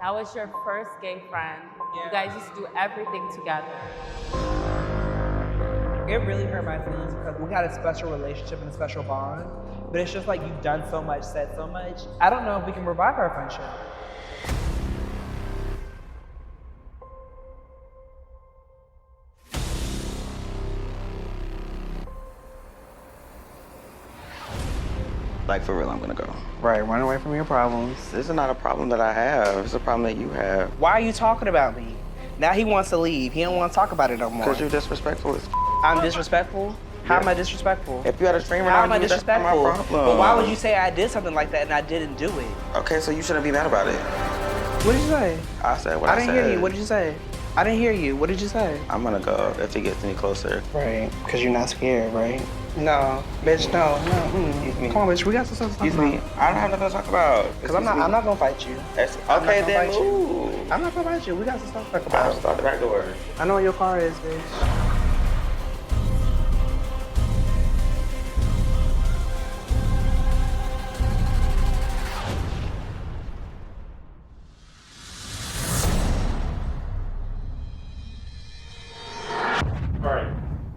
That was your first gay friend. Yeah. You guys used to do everything together. It really hurt my feelings because we had a special relationship and a special bond, but it's just like you've done so much, said so much. I don't know if we can revive our friendship. Like, for real, I'm gonna go. Right, run away from your problems. This is not a problem that I have. It's a problem that you have. Why are you talking about me? Now he wants to leave. He don't want to talk about it no more. Because you're disrespectful as I'm disrespectful? How am I disrespectful? If you had a streamer How now, am I that's not disrespectful? my problem. But why would you say I did something like that and I didn't do it? Okay, so you shouldn't be mad about it. What did you say? I said what I said. I didn't hear you. What did you say? I didn't hear you. What did you say? I'm gonna go if he gets any closer. Right, because you're not scared, right? No, bitch, no. Come on, bitch, we got some stuff to talk Excuse me. about. I don't have nothing to talk about. Because I'm not gonna fight you. Okay, then move. I'm not gonna fight you. We got some stuff to talk I'll about. start the back door. I know where your car is, bitch. All right,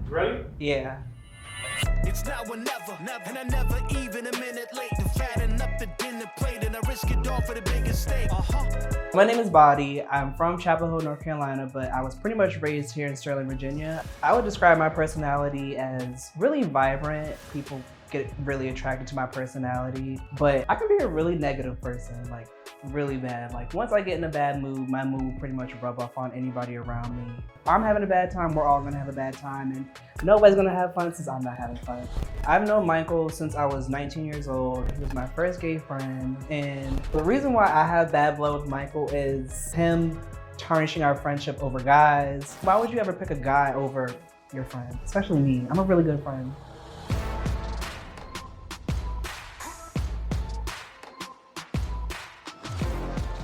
you ready? Yeah. It's now or never, and I never even a minute late to fatten up the dinner plate, and I risk it all for the biggest stake. My name is Body. I'm from Chapel Hill, North Carolina, but I was pretty much raised here in Sterling, Virginia. I would describe my personality as really vibrant. People get really attracted to my personality, but I can be a really negative person, like really bad. Like once I get in a bad mood, my mood pretty much rub off on anybody around me. I'm having a bad time, we're all gonna have a bad time, and nobody's gonna have fun since I'm not having fun. I've known Michael since I was 19 years old. He was my first gay friend, and the reason why I have bad blood with Michael is him tarnishing our friendship over guys. Why would you ever pick a guy over your friend? Especially me, I'm a really good friend.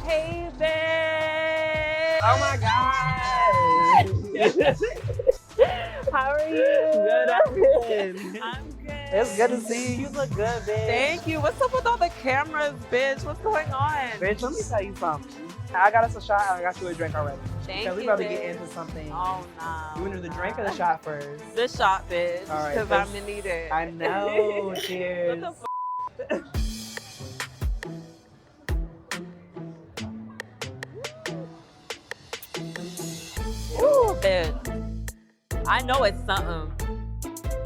Hey, babe. Oh my God! How are you? Good afternoon. I'm good. It's good to see you. You look good, bitch. Thank you. What's up with all the cameras, bitch? What's going on? Bitch, let me tell you something. I got us a shot and I got you a drink already. Thank Because we you, about to bitch. get into something. Oh, no. You want to do the drink or the shot first? The shot, bitch. All right, Because let's- I'm going to need it. I know. Cheers. What the Ooh, bitch. I know it's something.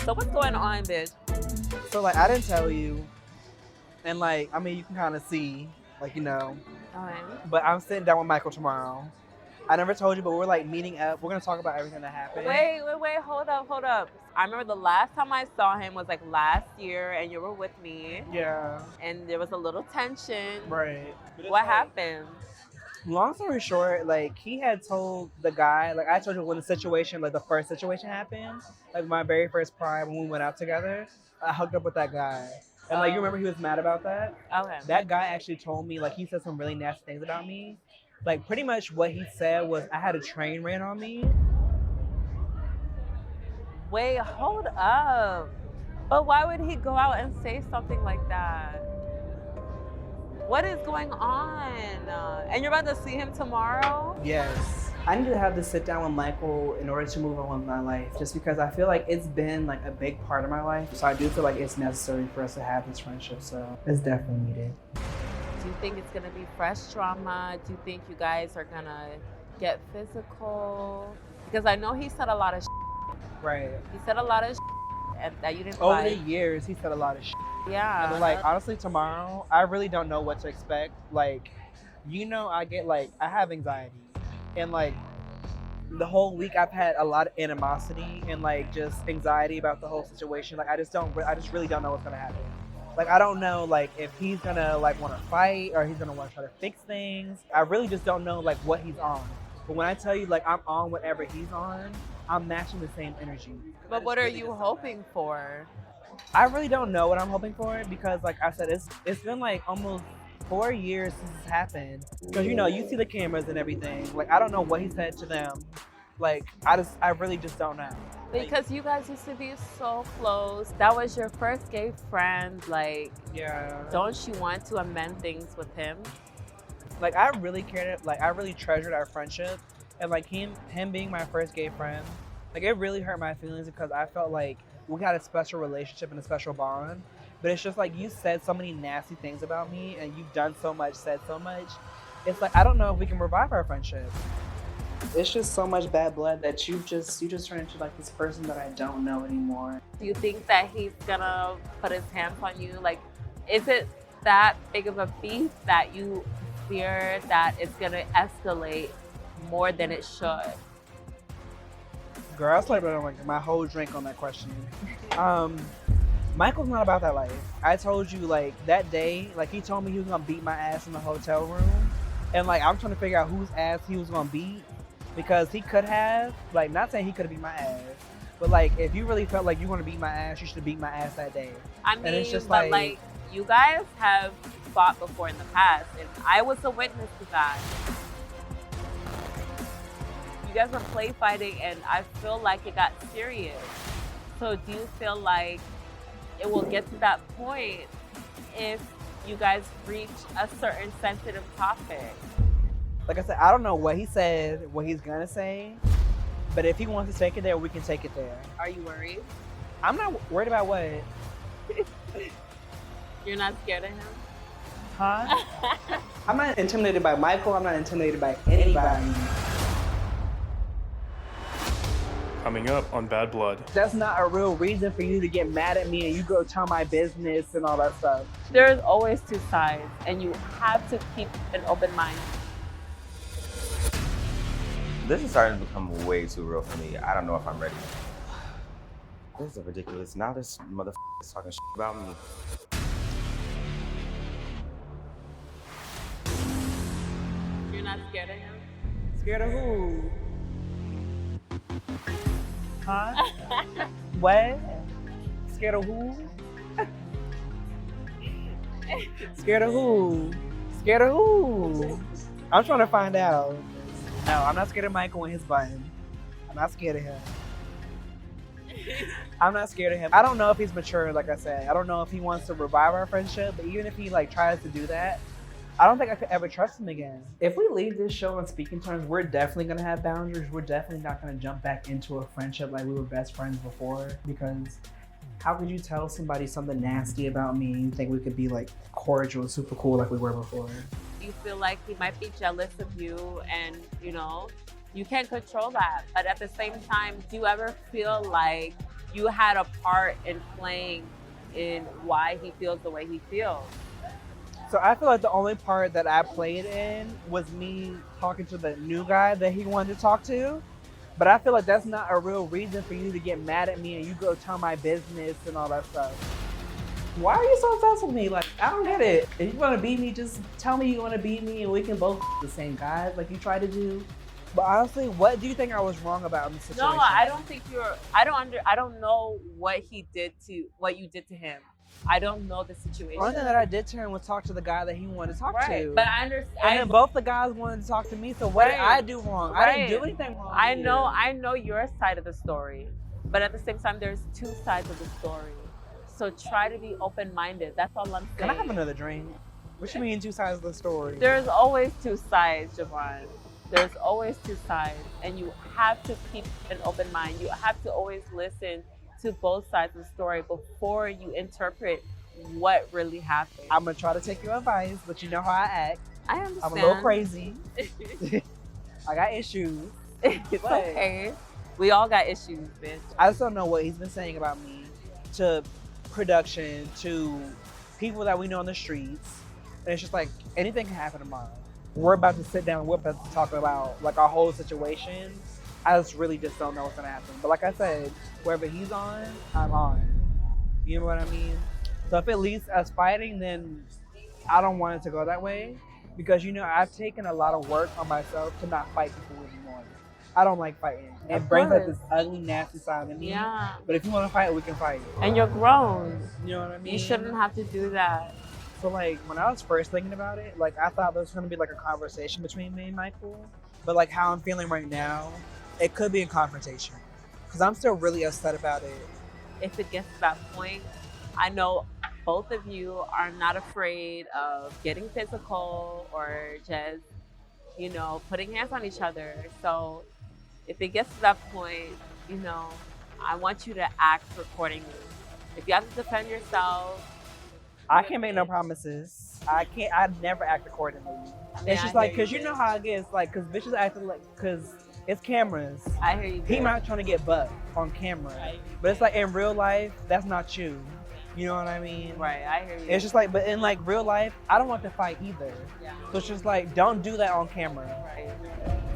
So what's going on, bitch? So, like, I didn't tell you. And, like, I mean, you can kind of see, like, you know. Okay. But I'm sitting down with Michael tomorrow. I never told you, but we're, like, meeting up. We're going to talk about everything that happened. Wait, hold up. I remember the last time I saw him was like last year and you were with me Yeah. and there was a little tension. Right. What happened? Long story short, like, he had told the guy, like, I told you when the situation, like, the first situation happened, like, my very first pride when we went out together, I hooked up with that guy. And, like, you remember he was mad about that? Okay. That guy actually told me, like, he said some really nasty things about me. Like, pretty much what he said was I had a train ran on me. Wait, hold up. But why would he go out and say something like that? What is going on? And you're about to see him tomorrow? Yes. I need to have this sit down with Michael in order to move on with my life, just because I feel like it's been, like, a big part of my life. So I do feel like it's necessary for us to have this friendship, so it's definitely needed. Do you think it's gonna be fresh drama? Do you think you guys are gonna get physical? Because I know he said a lot of Right. He said a lot of and that you didn't Over the like. years, he said a lot of shit. Yeah. And, like, honestly, tomorrow, I really don't know what to expect. Like, you know, I have anxiety. And, like, the whole week I've had a lot of animosity and, like, just anxiety about the whole situation. Like, I just really don't know what's gonna happen. Like, I don't know, like, if he's gonna, like, want to fight or he's gonna want to try to fix things. I really just don't know, like, what he's on. But when I tell you, like, I'm on whatever he's on, I'm matching the same energy. But what are you hoping for? I really don't know what I'm hoping for because, like I said, it's been like almost 4 years since it's happened. Because, you know, you see the cameras and everything. Like, I don't know what he said to them. Like, I really just don't know. Because you guys used to be so close. That was your first gay friend. Like, Yeah. don't you want to amend things with him? Like I really cared, like I really treasured our friendship, and like him being my first gay friend, like it really hurt my feelings because I felt like we had a special relationship and a special bond. But it's just like you said so many nasty things about me, and you've done so much, said so much. It's like I don't know if we can revive our friendship. It's just so much bad blood that you just turned into like this person that I don't know anymore. Do you think that he's gonna put his hands on you? Like, is it that big of a beef that you fear that it's gonna escalate more than it should? Girl, I slept on like my whole drink on that question. Michael's not about that life. I told you like that day, like he told me he was gonna beat my ass in the hotel room. And like I'm trying to figure out whose ass he was gonna beat because he could have, like not saying he could have beat my ass, but like if you really felt like you want to beat my ass, you should have beat my ass that day. I mean, and it's just but like you guys have fought before in the past, and I was a witness to that. You guys were play fighting, and I feel like it got serious. So do you feel like it will get to that point if you guys reach a certain sensitive topic? Like I said, I don't know what he said, what he's gonna say, but if he wants to take it there, we can take it there. Are you worried? I'm not worried about what. You're not scared of him? Huh? I'm not intimidated by Michael. I'm not intimidated by anybody. Coming up on Bad Blood. That's not a real reason for you to get mad at me and you go tell my business and all that stuff. There's always two sides, and you have to keep an open mind. This is starting to become way too real for me. I don't know if I'm ready. This is ridiculous. Now this motherfucker is talking shit about me. You're not scared of him? Scared of who? Huh? What? Scared of who? Scared of who? Scared of who? I'm trying to find out. No, I'm not scared of Michael and his button. I'm not scared of him. I'm not scared of him. I don't know if he's mature, like I said. I don't know if he wants to revive our friendship, but even if he like tries to do that, I don't think I could ever trust him again. If we leave this show on speaking terms, we're definitely gonna have boundaries. We're definitely not gonna jump back into a friendship like we were best friends before, because how could you tell somebody something nasty about me and you think we could be like cordial and super cool like we were before? You feel like he might be jealous of you, and you know, you can't control that. But at the same time, do you ever feel like you had a part in playing in why he feels the way he feels? So I feel like the only part that I played in was me talking to the new guy that he wanted to talk to. But I feel like that's not a real reason for you to get mad at me and you go tell my business and all that stuff. Why are you so obsessed with me? Like, I don't get it. If you want to beat me, just tell me you want to beat me and we can both the same guys like you try to do. But honestly, what do you think I was wrong about in this situation? No, I don't think you're. I don't know what you did to him. I don't know the situation. The only thing that I did to him was talk to the guy that he wanted to talk to. But I understand. And then both the guys wanted to talk to me. So what did I do wrong? I didn't do anything wrong. I know your side of the story, but at the same time, there's two sides of the story. So try to be open-minded. That's all I'm saying. Can I have another drink? What you mean two sides of the story? There's always two sides, Javon. There's always two sides, and you have to keep an open mind. You have to always listen to both sides of the story before you interpret what really happened. I'm gonna try to take your advice, but you know how I act. I understand. I'm a little crazy. I got issues. It's okay. We all got issues, bitch. I just don't know what he's been saying about me to production, to people that we know on the streets. And it's just like anything can happen tomorrow. We're about to sit down, we're about to talk about like our whole situation. I just really just don't know what's gonna happen. But like I said, wherever he's on, I'm on. You know what I mean? So if it leads to us fighting, then I don't want it to go that way. Because you know, I've taken a lot of work on myself to not fight people anymore. I don't like fighting. It brings up this ugly, nasty side of me. Yeah. But if you want to fight, we can fight. And you're grown. You know what I mean? You shouldn't have to do that. So like when I was first thinking about it, like I thought there was gonna be like a conversation between me and Michael. But like how I'm feeling right now, it could be a confrontation. Because I'm still really upset about it. If it gets to that point, I know both of you are not afraid of getting physical or just, putting hands on each other. So if it gets to that point, I want you to act accordingly. If you have to defend yourself, I can't make no promises. I can't. I never act accordingly. It's just like, cause you know how it gets. Like, cause bitches acting like, cause it's cameras. I hear you. He bitch. might trying to get butt on camera, but it's like in real life, that's not you. You know what I mean? Right, I hear you. It's just like, but in like real life, I don't want to fight either. Yeah. So it's just like, don't do that on camera. Right.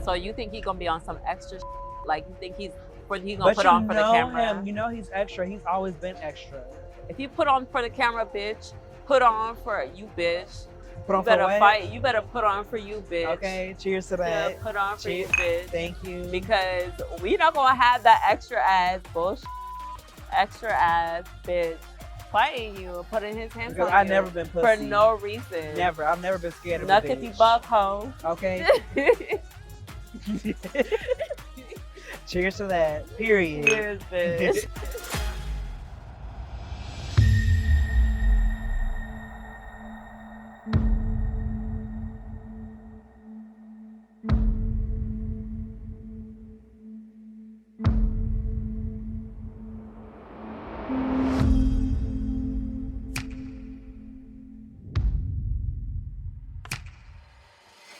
So you think he gonna be on some extra like you think he's gonna But put you on for the know camera? him, you know he's extra. He's always been extra. If you put on for the camera, bitch, put on for you, bitch. Put on You better for what? fight. You better put on for you, bitch. Okay, cheers to Yeah, that. put on for you, Cheers. bitch. Thank you. Because we not gonna have that extra ass bullshit, extra ass bitch fighting you and putting his hands Because on I've you never been for pussy. no reason. Never. I've never been scared of a Nuckety bitch. buck hoe. Okay. Cheers to that. Period. Cheers, bitch.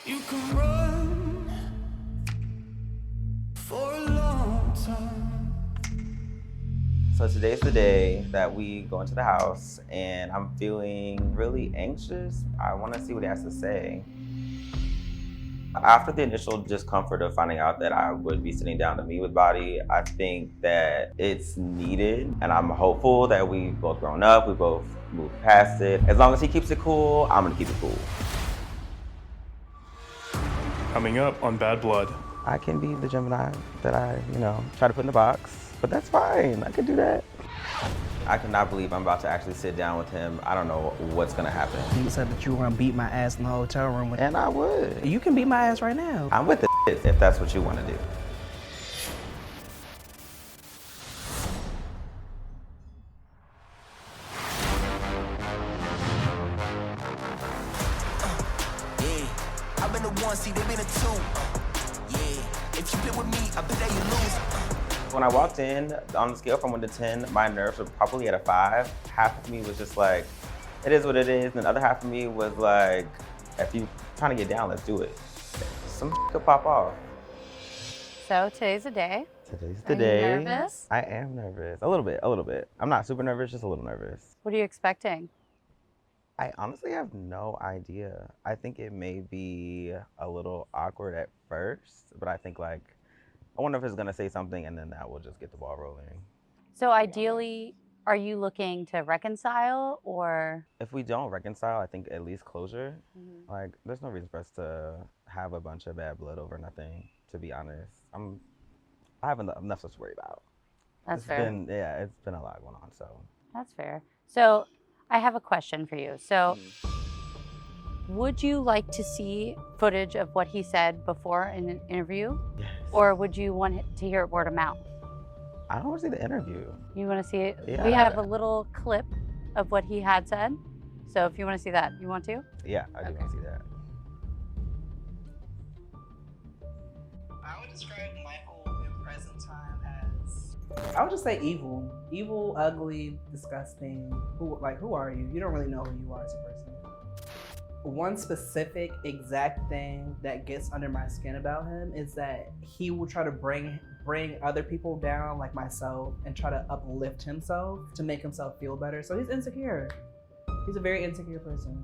You can run for a long time. So today's the day that we go into the house, and I'm feeling really anxious. I want to see what he has to say. After the initial discomfort of finding out that I would be sitting down to meet with Body, I think that it's needed, and I'm hopeful that we've both grown up, we both moved past it. As long as he keeps it cool, I'm gonna keep it cool. Coming up on Bad Blood. I can be the Gemini that I, try to put in the box, but that's fine. I could do that. I cannot believe I'm about to actually sit down with him. I don't know what's gonna happen. You said that you were gonna beat my ass in the hotel room. And I would. You can beat my ass right now. I'm with the if that's what you want to do. I've been the one, see, they've been a two. Yeah, if you play with me, I bet that you lose. When I walked in, on the scale from 1 to 10, my nerves were probably at a 5. Half of me was just like, it is what it is. And the other half of me was like, if you trying to get down, let's do it. Some could pop off. So today's the day. Today's Are the you day. nervous? I am nervous. A little bit. I'm not super nervous, just a little nervous. What are you expecting? I honestly have no idea. I think it may be a little awkward at first, but I think I wonder if it's gonna say something and then that will just get the ball rolling. So ideally, are you looking to reconcile or? If we don't reconcile, I think at least closure. There's no reason for us to have a bunch of bad blood over nothing, to be honest. I have enough to worry about. That's It's fair. it's been a lot going on, so. That's fair. So I have a question for you. So would you like to see footage of what he said before in an interview? Yes. Or would you want to hear it word of mouth? I don't want to see the interview. You want to see it? Yeah. We have a little clip of what he had said. So if you want to see that, you want to? Yeah, I do Okay. want to see that. I would describe Michael in present time as, I would just say evil. Evil, ugly, disgusting. Who are you? You don't really know who you are as a person. One specific exact thing that gets under my skin about him is that he will try to bring other people down, like myself, and try to uplift himself to make himself feel better. So he's insecure. He's a very insecure person.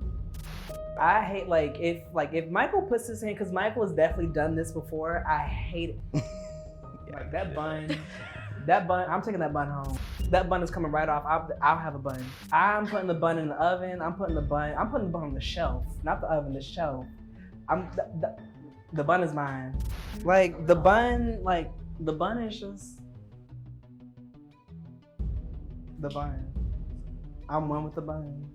I hate if Michael puts his hand, because Michael has definitely done this before. I hate it. Like that bun, I'm taking that bun home. That bun is coming right off. I'll have a bun. I'm putting the bun in the oven. I'm putting the bun on the shelf, not the oven, the shelf. The bun is mine. The bun is just the bun. I'm one with the bun.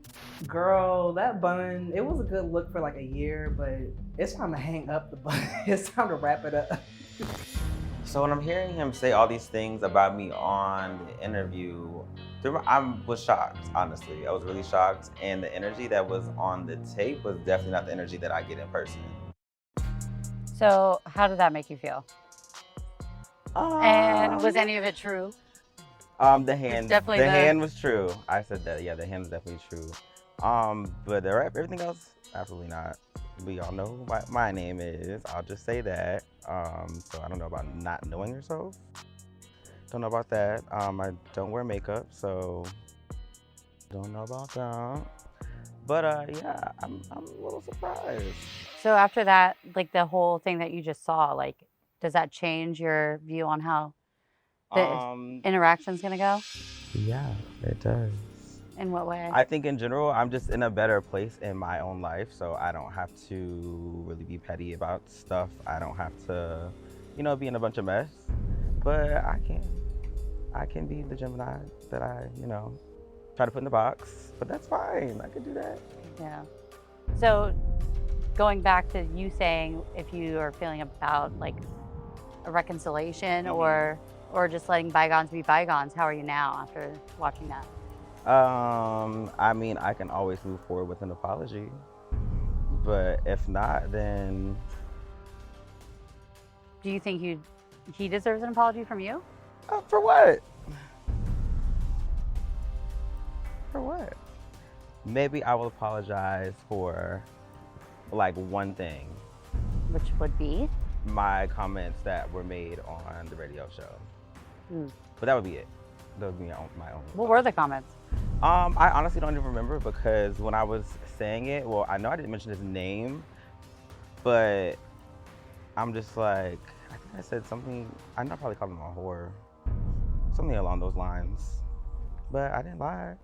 Girl, that bun, it was a good look for a year, but it's time to hang up the bun. It's time to wrap it up. So when I'm hearing him say all these things about me on the interview, I was shocked, honestly. I was really shocked. And the energy that was on the tape was definitely not the energy that I get in person. So how did that make you feel? And was any of it true? The hand, definitely the the- hand was true. I said that, yeah, the hand was definitely true. But everything else, absolutely not. We all know who my name is. I'll just say that. So I don't know about not knowing yourself. Don't know about that. I don't wear makeup, so don't know about that. But yeah, I'm a little surprised. So after that, like the whole thing that you just saw, like, does that change your view on how the interaction's gonna go? Yeah, it does. In what way? I think in general, I'm just in a better place in my own life, so I don't have to really be petty about stuff. I don't have to, be in a bunch of mess. But I can be the Gemini that I, try to put in the box. But that's fine. I can do that. Yeah. So going back to you saying if you are feeling about like a reconciliation or just letting bygones be bygones, how are you now after watching that? I mean, I can always move forward with an apology. But if not, then Do you think he deserves an apology from you? for what? For what? Maybe I will apologize for like one thing. Which would be? My comments that were made on the radio show. But that would be it. That would be my own. What were the comments? I honestly don't even remember because when I was saying it, well, I know I didn't mention his name, but I'm just like, I think I said something, I know I probably called him a whore. Something along those lines. But I didn't lie.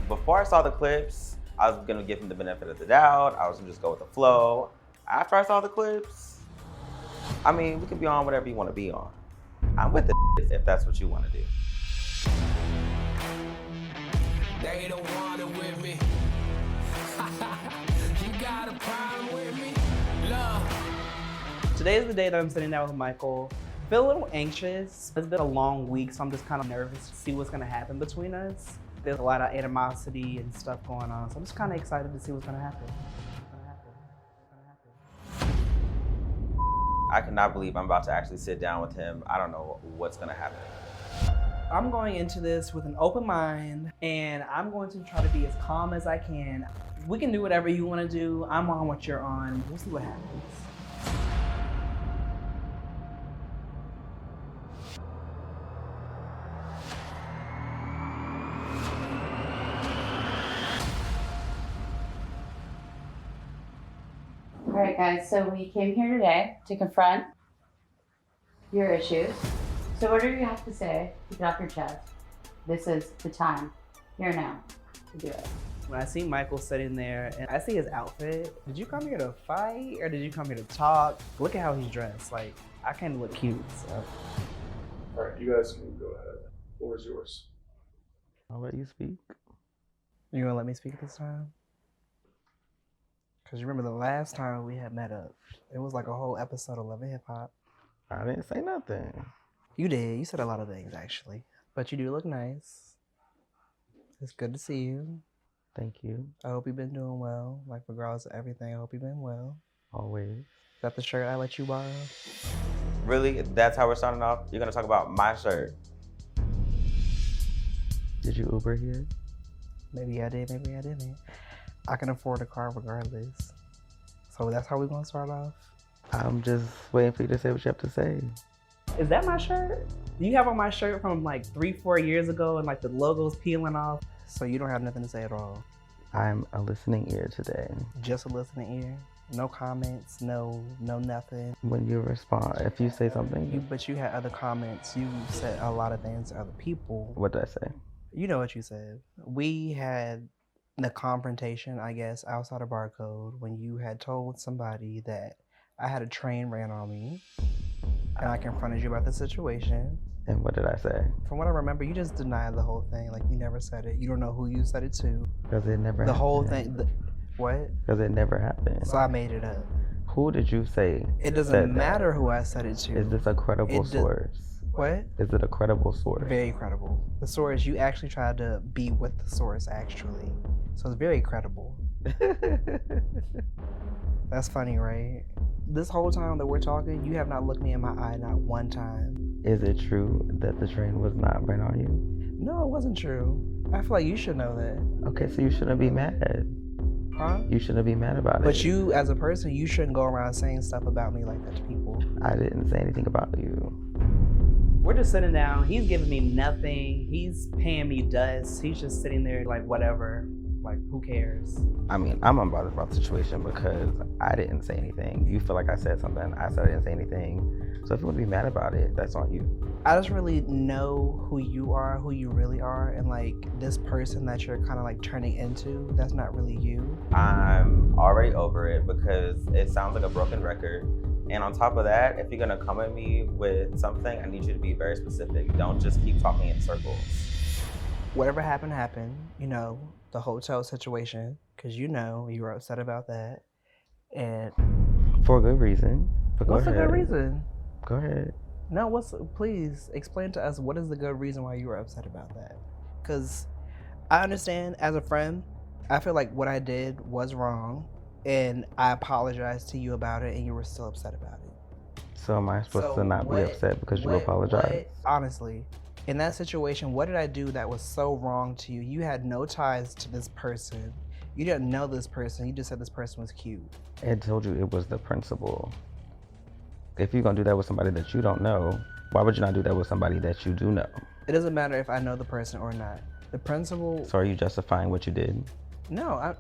Before I saw the clips, I was gonna give him the benefit of the doubt. I was gonna just go with the flow. After I saw the clips, I mean, we can be on whatever you wanna be on. I'm with the if that's what you wanna do. They don't want it with me. You got a problem with me? Love. Today is the day that I'm sitting down with Michael. I feel a little anxious. It's been a long week, so I'm just kind of nervous to see what's gonna happen between us. There's a lot of animosity and stuff going on, so I'm just kind of excited to see what's gonna happen. I cannot believe I'm about to actually sit down with him. I don't know what's gonna happen. I'm going into this with an open mind, and I'm going to try to be as calm as I can. We can do whatever you want to do. I'm on what you're on. We'll see what happens. All right, guys, so we came here today to confront your issues. So whatever you have to say, keep it off your chest. This is the time, here now, to do it. When I see Michael sitting there and I see his outfit, did you come here to fight or did you come here to talk? Look at how he's dressed. Like, I can't look cute, so. All right, you guys can go ahead. The floor is yours. I'll let you speak. You gonna let me speak this time? Because you remember the last time we had met up, it was like a whole episode of Love and Hip Hop. I didn't say nothing. You did. You said a lot of things, actually. But you do look nice. It's good to see you. Thank you. I hope you've been doing well. Like, regardless of everything, I hope you've been well. Always. Is that the shirt I let you borrow? Really? That's how we're starting off? You're gonna talk about my shirt? Did you Uber here? Maybe I did, maybe I didn't. I can afford a car regardless. So that's how we're gonna start off? I'm just waiting for you to say what you have to say. Is that my shirt? Do you have on my shirt from like 3-4 years ago and like the logo's peeling off? So you don't have nothing to say at all? I'm a listening ear today. Just a listening ear? No comments, no nothing. When you respond, if you say something. But you had other comments. You said a lot of things to other people. What did I say? You know what you said. We had the confrontation, I guess, outside of Barcode when you had told somebody that I had a train ran on me and I confronted you about the situation. And what did I say? From what I remember, you just denied the whole thing. Like, you never said it. You don't know who you said it to. Because it never happened. The whole thing. What? Because it never happened. So I made it up. Who did you say? It said doesn't matter that? who I said it to. Is this a credible source? What? Is it a credible source? Very credible. The source, you actually tried to be with the source, actually. So it's very credible. That's funny, right? This whole time that we're talking, you have not looked me in my eye not one time. Is it true that the train was not ran on you? No, it wasn't true. I feel like you should know that. Okay, so you shouldn't be mad. Huh? You shouldn't be mad about it. But you, as a person, you shouldn't go around saying stuff about me like that to people. I didn't say anything about you. We're just sitting down. He's giving me nothing. He's paying me dust. He's just sitting there like, whatever. Like, who cares? I mean, I'm unbothered about the situation because I didn't say anything. You feel like I said something. I said I didn't say anything. So if you want to be mad about it, that's on you. I just really know who you are, who you really are, and like this person that you're kind of like turning into, that's not really you. I'm already over it because it sounds like a broken record. And on top of that, if you're gonna come at me with something, I need you to be very specific. Don't just keep talking in circles. Whatever happened, happened. You know, the hotel situation, because you know you were upset about that. And For a good reason. But go what's ahead. a good reason? Go ahead. No, please explain to us what is the good reason why you were upset about that? Because I understand as a friend, I feel like what I did was wrong, and I apologized to you about it, and you were still upset about it. So am I supposed to not be upset because you apologized? Honestly, in that situation, what did I do that was so wrong to you? You had no ties to this person. You didn't know this person. You just said this person was cute. I told you it was the principal. If you're gonna do that with somebody that you don't know, why would you not do that with somebody that you do know? It doesn't matter if I know the person or not. The principal. So are you justifying what you did? No.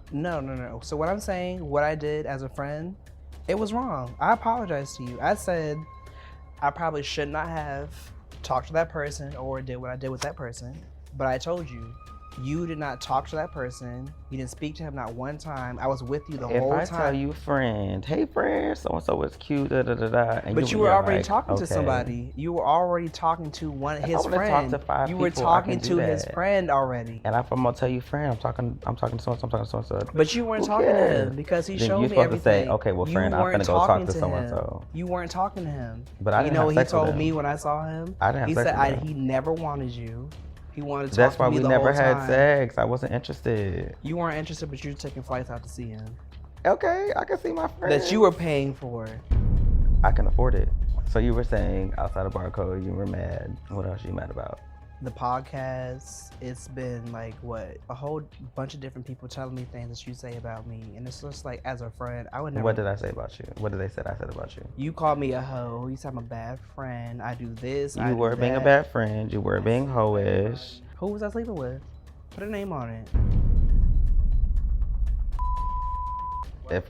So what I'm saying, what I did as a friend, it was wrong. I apologize to you. I said I probably should not have talked to that person or did what I did with that person. But I told you, you did not talk to that person. You didn't speak to him not one time. I was with you the whole time. If I tell you, friend, hey friend, so and so was cute, da da da da, and but you were already like, talking to okay. somebody. You were already talking to his friend. Talk to 5 you were people, talking to his friend already. And if I'm gonna tell you, friend, I'm talking to so and so. But you weren't talking to him because he showed me everything. You're supposed to say, okay, well, friend, I'm gonna go talk to so and so. You weren't talking to him. But I didn't You know have what sex he with told him. me when I saw him? I didn't have He sex said with him. he never wanted you. He wanted to That's talk why to me we the never whole had time. sex. I wasn't interested. You weren't interested, but you were taking flights out to see him. Okay, I can see my friend. That you were paying for. I can afford it. So you were saying outside of Barcode, you were mad. What else are you mad about? The podcast, it's been like what, a whole bunch of different people telling me things that you say about me, and it's just like as a friend, I would never. What did I say about you? What did they say I said about you? You called me a hoe. You said I'm a bad friend. I do this. I You do were being a that. bad friend. You were being hoish. Who was I sleeping with? Put a name on it. If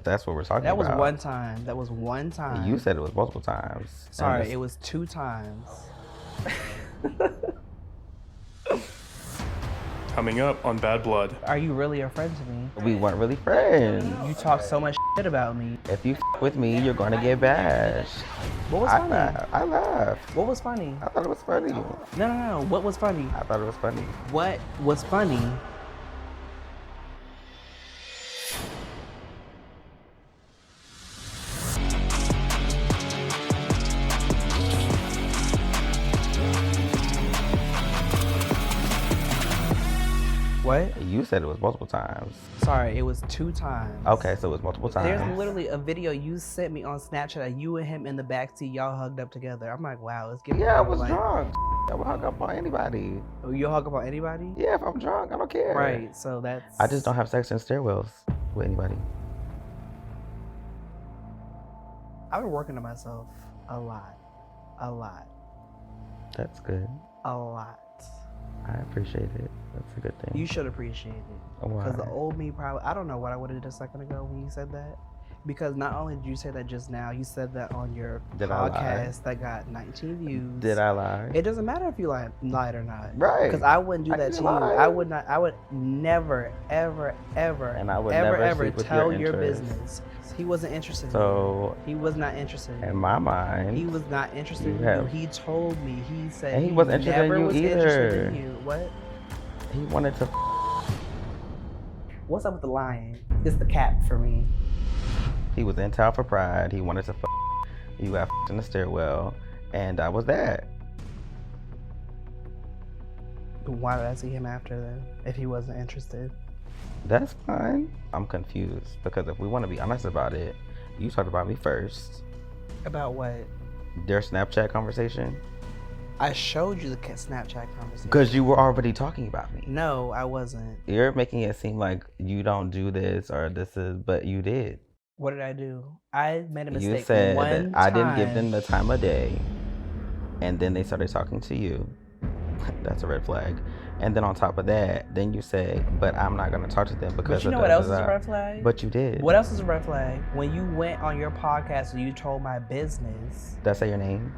that's what we're talking That was about. one time. That was one time. You said it was multiple times. Sorry, it was 2 times. Coming up on Bad Blood. Are you really a friend to me? We weren't really friends. You talk so much shit about me. If you with me, you're gonna get bashed. What was funny? I laughed. What was funny? I thought it was funny. No. What was funny? I thought it was funny. What was funny? What? You said it was multiple times. Sorry, it was 2 times. Okay, so it was multiple times. There's literally a video you sent me on Snapchat of you and him in the backseat, y'all hugged up together. I'm like, wow, let's get. Yeah, I was drunk. I would hug up on anybody. Oh, you'll hug up on anybody? Yeah, if I'm drunk, I don't care. Right, so that's. I just don't have sex in stairwells with anybody. I've been working on myself a lot. That's good. A lot. I appreciate it. That's a good thing. You should appreciate it. Why? Because the old me probably, I don't know what I would have did a second ago when you said that. Because not only did you say that just now, you said that on your Did I lie? podcast that got 19 views. Did I lie? It doesn't matter if you lied or not. Right. Because I wouldn't do I that to didn't you. lie. I would never, ever, And I would never sleep with tell your your interest. business. He wasn't interested So, in you. He was not interested in in you. my mind, He was not interested in have- you. He told me. He said And he wasn't interested in never you was either. interested in you. What? he wanted to. What's up with the lying? It's the cap for me. He was in town for Pride. He wanted to you got in the stairwell, and that was that. Why did I see him after then if he wasn't interested? That's fine. I'm confused because if we want to be honest about it, you talked about me first. About what? Their Snapchat conversation. I showed you the Snapchat conversation. Because you were already talking about me. No, I wasn't. You're making it seem like you don't do this or this is, but you did. What did I do? I made a mistake. You said one that I didn't give time. them the time of day, and then they started talking to you. That's a red flag. And then on top of that, then you say, but I'm not going to talk to them because But you know what else is a red flag? But you did. What else is a red flag? When you went on your podcast and you told my business. Did I say your name?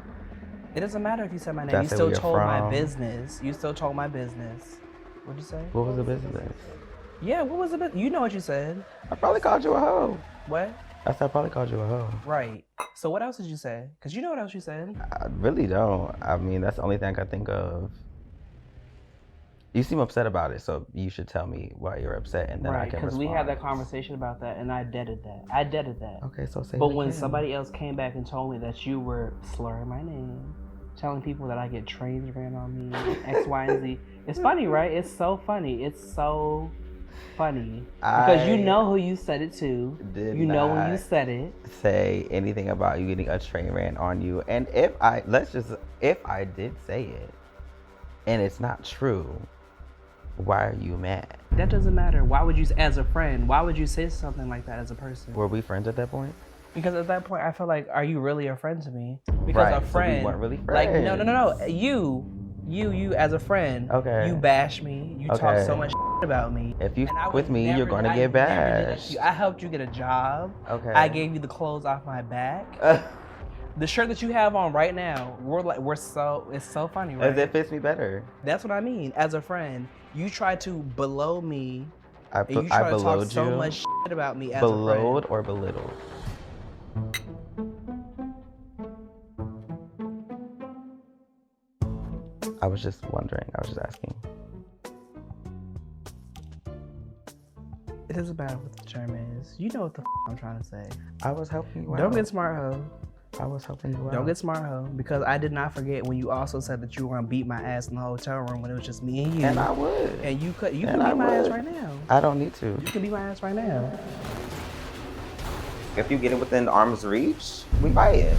It doesn't matter if you said my Did name. I You say still where you're told my from? business. You still told my business. What'd you say? What was the business? Yeah, what was the business? You know what you said. I probably called you a hoe. What? I said I probably called you a hoe. Right. So what else did you say? Because you know what else you said. I really don't. I mean, that's the only thing I could think of. You seem upset about it, so you should tell me why you're upset, and then I Right, can because respond. we had that conversation about that, and I deaded that. Okay, so say But it when again. somebody else came back and told me that you were slurring my name, telling people that I get trains ran on me, X, Y, and Z, it's funny, right? It's so funny. It's so funny because you know who you said it to. Did You know when you not said it. say anything about you getting a train ran on you, and if I did say it, and it's not true, why are you mad? That doesn't matter. Why would you, as a friend, why would you say something like that as a person? Were we friends at that point? Because at that point, I feel like, are you really a friend to me? Because Right, a so we friend, weren't really like, friends. no. You as a friend, Okay. you bash me. You talk Okay. so much about me. If you And I with would me, you're never- gonna I get never did that to bashed. you. I helped you get a job. Okay. I gave you the clothes off my back. The shirt that you have on right now, it's so funny, right? As it fits me better. That's what I mean. As a friend, you try to below me, I and you try to talk belowed so you. much shit about me as Belowed a friend. or belittled? I was just wondering. I was just asking. It doesn't matter what the term is. You know what the I'm trying to say. I was helping you out. Don't get smart, ho. I was helping you out. Don't get smart, ho. Because I did not forget when you also said that you were gonna beat my ass in the hotel room when it was just me and you. And I would. And you can And beat I my ass would. right now. I don't need to. You can beat my ass right now. If you get it within arm's reach, we fight it.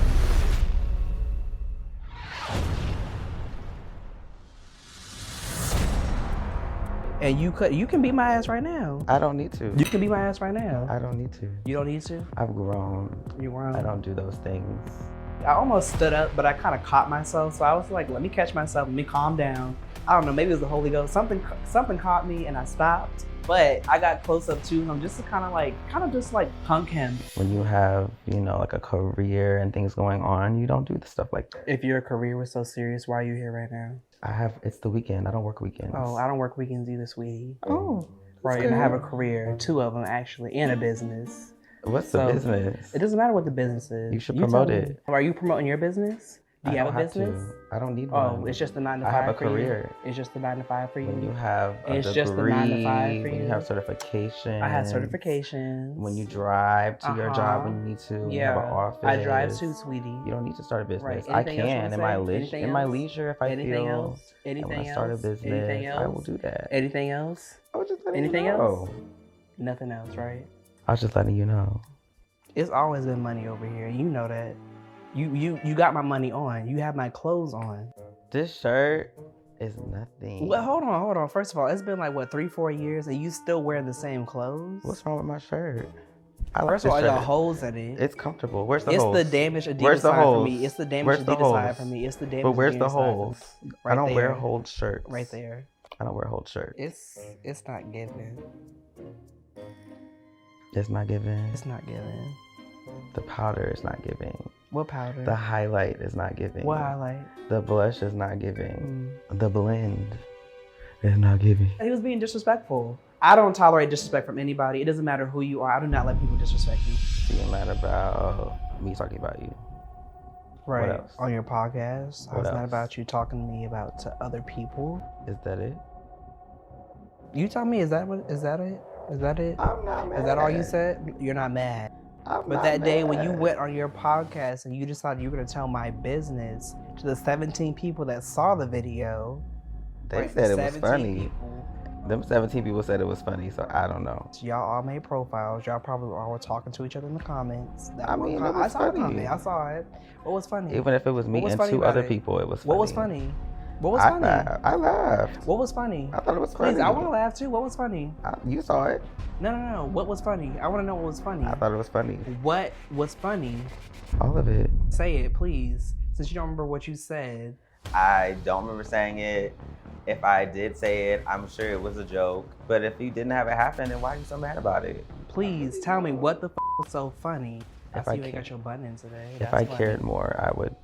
And you can beat my ass right now. I don't need to. You can beat my ass right now. I don't need to. You don't need to. I've grown. You're wrong. I don't do those things. I almost stood up, but I kind of caught myself. So I was like, let me catch myself. Let me calm down. I don't know. Maybe it was the Holy Ghost. Something caught me, and I stopped. But I got close up to him, just to kind of just punk him. When you have, like a career and things going on, you don't do the stuff like that. If your career was so serious, why are you here right now? It's the weekend. I don't work weekends. Oh, I don't work weekends either, sweetie. Oh, Right, and I have a career, 2 of them actually, and a business. What's So, the business? It doesn't matter what the business is. You should tell promote me. it. Are you promoting your business? Do you I have a don't business? to. I don't need Oh, one. it's just the 9 to 5 I have a for you? career. It's just the 9 to 5 for you? When you have a It's degree, just the 9 to 5 for when you you? have certification. I have certifications. When you drive to your job when you need to. When you have an office. I drive too, sweetie. You don't need to start a business. Right. I Anything else you can wanna in my say? Anything in my else? leisure if I Anything feel else? I Anything want to start a else? business. Anything I else? will do that. Anything else? I was just letting Anything you know. else? Nothing else, right? I was just letting you know. It's always been money over here. You know that. You got my money on. You have my clothes on. This shirt is nothing. Well, hold on. First of all, it's been 3-4 years and you still wear the same clothes? What's wrong with my shirt? I like First of all, this it got shirt. holes in it. It's comfortable. Where's the It's holes? the damaged Adidas Where's the side holes? for me. It's the damaged Where's the Adidas side holes? for me. It's the damaged But where's the Adidas side for me. holes? Right I don't wear there. hold shirts. Right there. I don't wear hold shirts. It's not giving. It's not giving. It's not giving. The powder is not giving. What powder? The highlight is not giving. What highlight? The blush is not giving. The blend is not giving. He was being disrespectful. I don't tolerate disrespect from anybody. It doesn't matter who you are. I do not let people disrespect me. Being mad about me talking about you. Right. What else? On your podcast. I What was mad else? about you talking to me about to other people. Is that it? You tell me, is that it? Is that it? I'm not mad. Is that all you said? You're not mad. I'm But not that day when you mad. went on your podcast and you decided you were gonna tell my business to the 17 people that saw the video. They right, said the it was 17 funny. people, Them 17 people said it was funny, so I don't know. y'all all made profiles. Y'all probably all were talking to each other in the comments. That I one mean, it I was saw the funny. comment. I saw it. What was funny? Even if it was me What was and funny 2 about other it? people, it was funny. What was funny? What was I funny? I laughed. What was funny? I thought it was Please, funny. I want to laugh too. What was funny? You saw it. No. What was funny? I want to know what was funny. I thought it was funny. What was funny? All of it. Say it, please. Since you don't remember what you said. I don't remember saying it. If I did say it, I'm sure it was a joke. But if you didn't have it happen, then why are you so mad about it? Please tell me what the was so funny. If I I see you ain't cared- got your button in today. If That's I funny. cared more, I would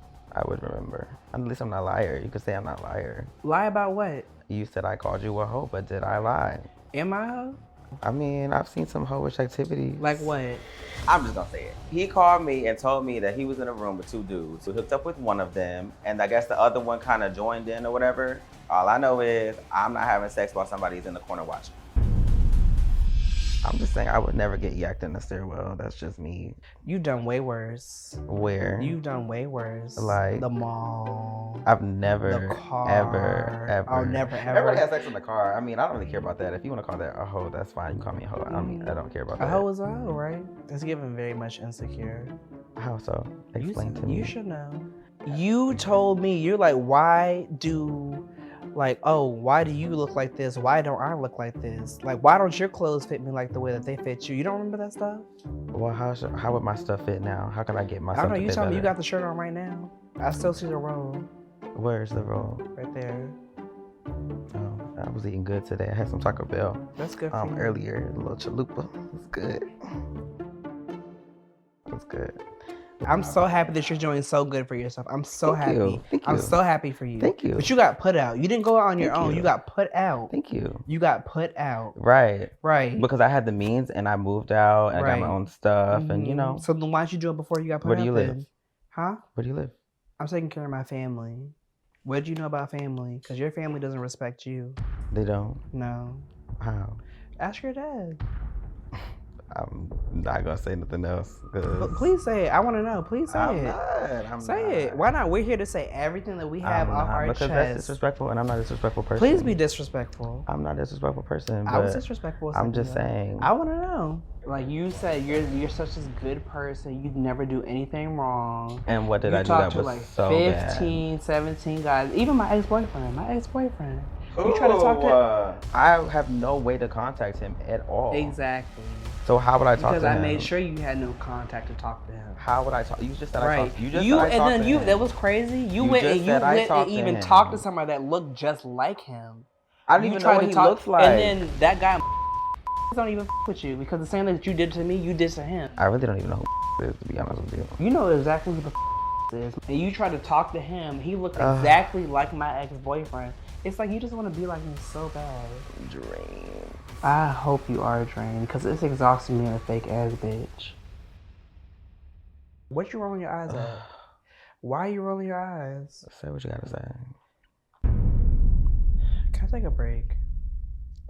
remember. At least I'm not a liar. You could say I'm not a liar. Lie about what? You said I called you a hoe, but did I lie? Am I a hoe? I mean, I've seen some hoish activities. Like what? I'm just gonna say it. He called me and told me that he was in a room with 2 dudes. He hooked up with one of them, and I guess the other one kind of joined in or whatever. All I know is I'm not having sex while somebody's in the corner watching. I'm just saying I would never get yacked in the stairwell. That's just me. You've done way worse. Where? You've done way worse. Like? The mall. I've never, The car. ever. Oh, never, ever. Everybody has sex in the car. I mean, I don't really care about that. If you want to call that a hoe, that's fine. You call me a hoe. I don't care about A that. hoe is a hoe, right? It's given very much insecure. How so? Explain to me. You should know. You told me, you're like, why do you look like this? Why don't I look like this? Like, why don't your clothes fit me like the way that they fit you? You don't remember that stuff? Well, how would my stuff fit now? How can I get I myself don't know. to You fit told me you better? got the shirt on right now. I still see the roll Where's the roll? right there. Oh, I was eating good today. I had some Taco Bell That's good for you. earlier. A little chalupa. It was good. It was good. I'm so happy that you're doing so good for yourself. I'm so Thank happy. you. Thank I'm you. so happy for you. Thank you. But you got put out. You didn't go out on your Thank own. you. You got put out. Thank you. You got put out. Right. Right. Because I had the means and I moved out and I got my Right. own stuff and you know. So then why didn't you do it before you got put Where out do you then? live? Huh? Where do you live? I'm taking care of my family. What do you know about family? Because your family doesn't respect you. They don't. No. How? Ask your dad. I'm not gonna say nothing else. But please say it. I want to know. Please say it. I'm Say not. it. Why not? We're here to say everything that we have I'm off not, our because that's chest. disrespectful and I'm not a disrespectful person. Please be disrespectful. I'm not a disrespectful person. But I was disrespectful. a I'm second just ago. saying. I want to know. Like you said, you're such a good person. You'd never do anything wrong. And what did You I do talked that to was like so 15, 17 guys. Even my ex-boyfriend. You try to talk to bad? I have no way to contact him at all. Exactly. So how would I talk Because to I him? made sure you had no contact to talk to him. How would I talk? You just said I Right. talked. You just you said I and talked then to you him. that was crazy. You You went just and you said I went talked and to even him. talked to somebody that looked just like him. I don't You even tried know to what he talk- looks like. And then that guy don't even with you because the same that you did to me, you did to him. I really don't even know who is, to be honest with you. You know exactly who the is. And you tried to talk to him. He looked exactly like my ex-boyfriend. It's like you just want to be like me so bad. Dream. I hope you are drained because it's exhausting being a fake ass bitch. What you rolling your eyes at? Why are you rolling your eyes? Say what you gotta say. Can I take a break?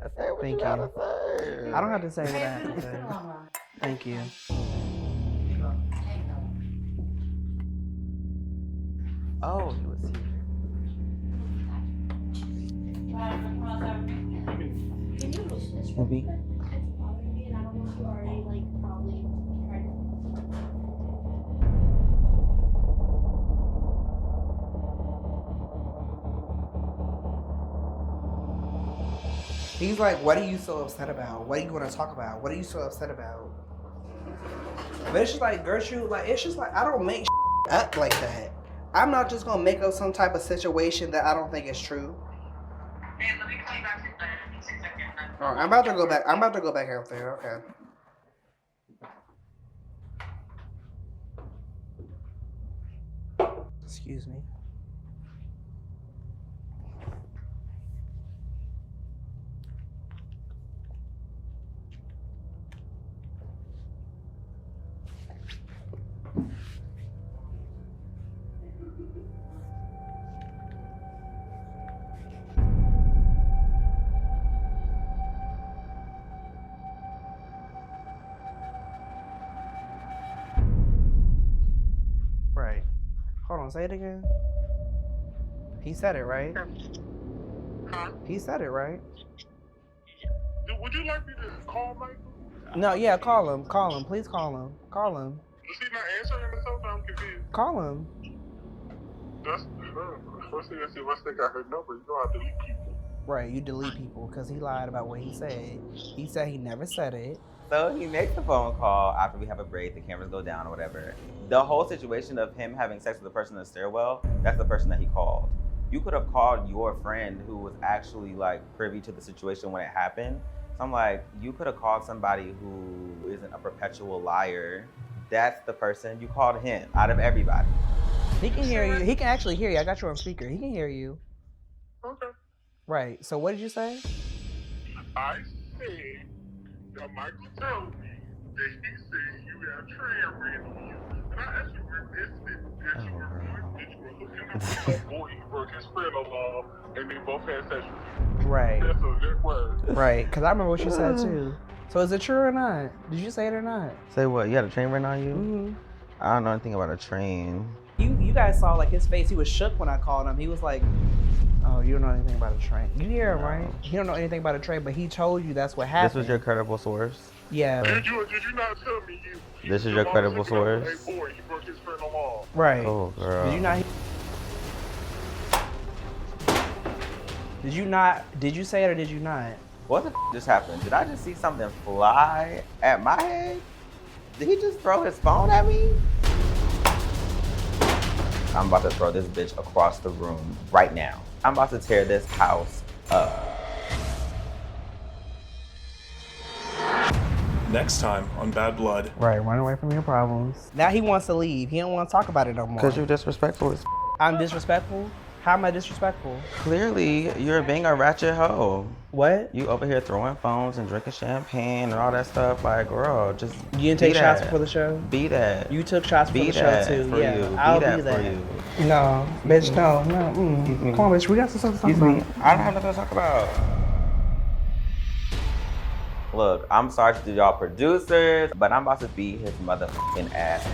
Say what Thank you you. gotta say. I don't have to say what I have to say. Thank you. Oh, he was here. Maybe. He's like, what are you so upset about? What are you going to talk about? What are you so upset about? But it's just like, Gertrude, like, it's just like, I don't make up like that. I'm not just going to make up some type of situation that I don't think is true. Hey, let me call you back in 6 seconds. All right, I'm about to go back. I'm about to go back out there. Okay. Excuse me. on, say it again. He said it, right? Huh? He said it, right? Would you like me to call Michael? No, yeah, call him. Call him. Please call him. Call him. Is he not answering or something? I'm confused. Call him. That's first thing I see. Once they got her number, you know how to delete people. Right, you delete people because he lied about what he said. He said he never said it. So he makes the phone call after we have a break, the cameras go down or whatever. The whole situation of him having sex with the person in the stairwell, that's the person that he called. You could have called your friend who was actually like privy to the situation when it happened. So I'm like, you could have called somebody who isn't a perpetual liar. That's the person. You called him out of everybody. He can hear you. He can actually hear you. I got you on speaker. He can hear you. Okay. Right. So what did you say? I said that Michael told me that he said you got Trey ran on you. And I actually were listening that you were looking at that boy, he broke his friend along, and they both had sex with you. Right. That's a good word. Right. Because I remember what you said too. So is it true or not? Did you say it or not? Say what? You had a train run on you? Mm-hmm. I don't know anything about a train. You guys saw like his face. He was shook when I called him. He was like, "Oh, you don't know anything about a train." You hear him, right? He don't know anything about a train, but he told you that's what happened. This was your credible source? Yeah. Did you not tell me you? This is your credible source? Hey boy, he broke his friend along. Right. Oh, girl. Did you not? Did you say it or did you not? What the just happened? Did I just see something fly at my head? Did he just throw his phone at me? I'm about to throw this bitch across the room right now. I'm about to tear this house up. Next time on Bad Blood. Right, run away from your problems. Now he wants to leave. He don't want to talk about it no more. Because you're disrespectful as I'm disrespectful? How am I disrespectful? Clearly, you're being a ratchet hoe. What? You over here throwing phones and drinking champagne and all that stuff. Like, girl, just You didn't take shots before the show? Be that. You took shots before Be the show that too. for Yeah, you. I'll be that be that. for you. No, bitch, no. Come on, bitch, we got some stuff to talk about. I don't have nothing to talk about. Look, I'm sorry to y'all producers, but I'm about to beat his motherfucking ass.